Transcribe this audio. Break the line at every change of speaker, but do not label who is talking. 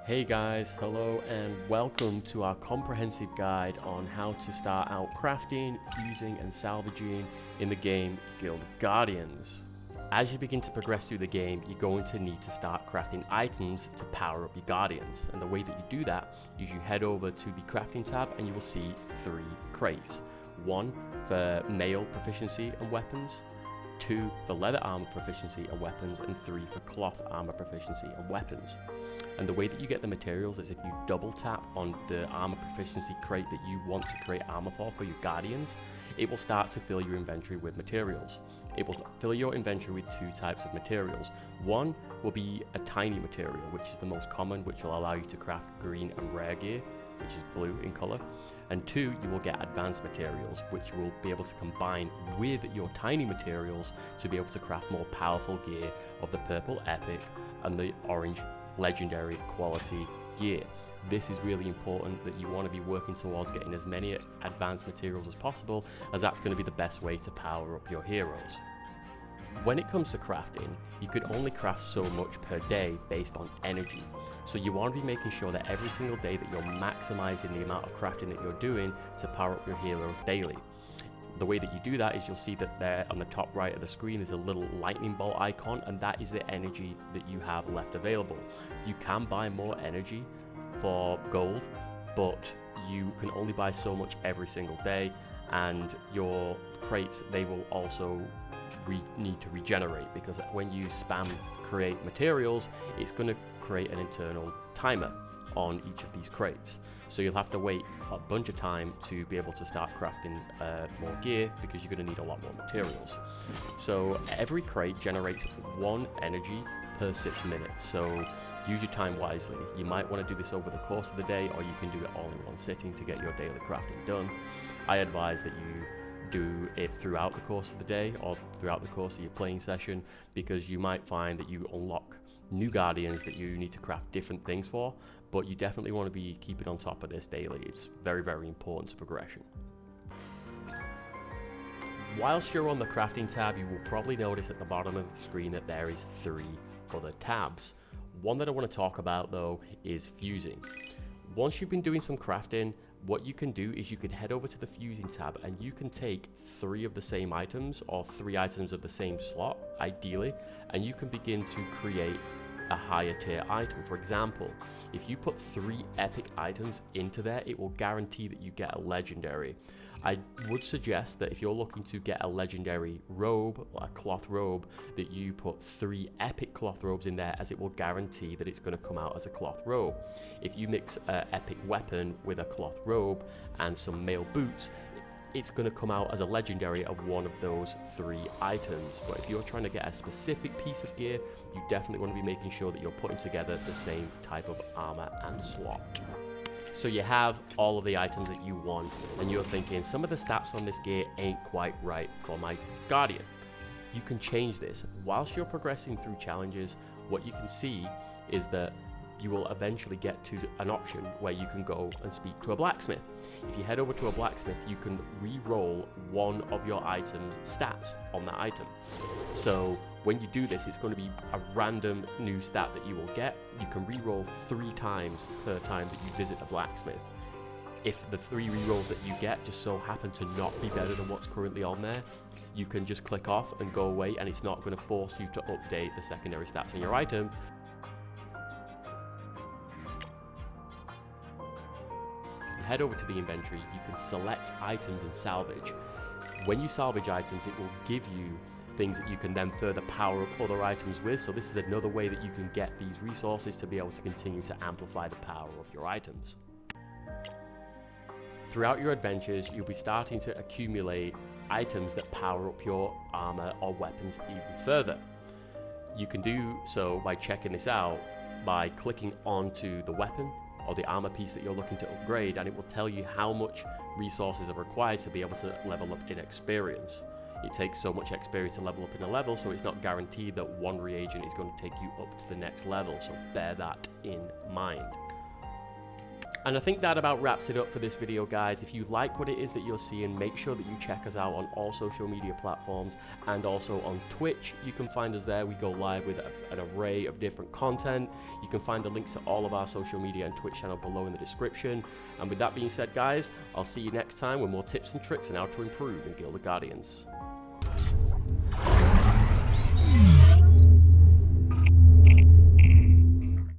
Hey guys, hello and welcome to our comprehensive guide on how to start out crafting, fusing and salvaging in the game Guild of Guardians. As you begin to progress through the game, you're going to need to start crafting items to power up your Guardians, and the way that you do that is you head over to the crafting tab and you will see 3 crates. 1 for mail proficiency and weapons, 2 for leather armor proficiency and weapons, and 3 for cloth armor proficiency and weapons. And the way that you get the materials is if you double tap on the armor proficiency crate that you want to create armor for your Guardians, it will start to fill your inventory with materials. It will fill your inventory with 2 types of materials. 1 will be a tiny material, which is the most common, which will allow you to craft green and rare gear, which is blue in color. And 2, you will get advanced materials, which will be able to combine with your tiny materials to be able to craft more powerful gear of the purple epic and the orange legendary quality gear. This is really important, that you want to be working towards getting as many advanced materials as possible, as that's going to be the best way to power up your heroes. When it comes to crafting, you could only craft so much per day based on energy. So you want to be making sure that every single day that you're maximizing the amount of crafting that you're doing to power up your heroes daily. The way that you do that is you'll see that there on the top right of the screen is a little lightning bolt icon, and that is the energy that you have left available. You can buy more energy for gold, but you can only buy so much every single day, and your crates, they will also need to regenerate, because when you spam create materials, it's going to create an internal timer on each of these crates. So you'll have to wait a bunch of time to be able to start crafting more gear, because you're going to need a lot more materials. So every crate generates 1 energy per 6 minutes. So use your time wisely. You might want to do this over the course of the day, or you can do it all in one sitting to get your daily crafting done. I advise that you do it throughout the course of the day or throughout the course of your playing session, because you might find that you unlock new Guardians that you need to craft different things for, but you definitely want to be keeping on top of this daily. It's very, very important to progression. Whilst you're on the crafting tab, you will probably notice at the bottom of the screen that there is 3 other tabs. One that I want to talk about though is fusing. Once you've been doing some crafting, what you can do is you could head over to the fusing tab and you can take 3 of the same items, or 3 items of the same slot ideally, and you can begin to create a higher tier item. For example, if you put 3 epic items into there, it will guarantee that you get a legendary. I would suggest that if you're looking to get a legendary robe, or a cloth robe, that you put 3 epic cloth robes in there, as it will guarantee that it's going to come out as a cloth robe. If you mix an epic weapon with a cloth robe and some mail boots, it's going to come out as a legendary of one of those 3 items. But if you're trying to get a specific piece of gear, you definitely want to be making sure that you're putting together the same type of armor and slot. So you have all of the items that you want, and you're thinking, some of the stats on this gear ain't quite right for my Guardian. You can change this. Whilst you're progressing through challenges, what you can see is that you will eventually get to an option where you can go and speak to a blacksmith. If you head over to a blacksmith, you can re-roll 1 of your item's stats on that item. So when you do this, it's going to be a random new stat that you will get. You can re-roll 3 times per time that you visit a blacksmith. If the 3 re-rolls that you get just so happen to not be better than what's currently on there, you can just click off and go away, and it's not going to force you to update the secondary stats on your item. Head over to the inventory, you can select items and salvage. When you salvage items, it will give you things that you can then further power up other items with. So this is another way that you can get these resources to be able to continue to amplify the power of your items. Throughout your adventures, you'll be starting to accumulate items that power up your armor or weapons even further. You can do so by checking this out by clicking onto the weapon or the armor piece that you're looking to upgrade, and it will tell you how much resources are required to be able to level up in experience. It takes so much experience to level up in a level, so it's not guaranteed that one reagent is going to take you up to the next level, so bear that in mind. And I think that about wraps it up for this video, guys. If you like what it is that you're seeing, make sure that you check us out on all social media platforms and also on Twitch. You can find us there. We go live with an array of different content. You can find the links to all of our social media and Twitch channel below in the description. And with that being said, guys, I'll see you next time with more tips and tricks on how to improve in Guild of Guardians.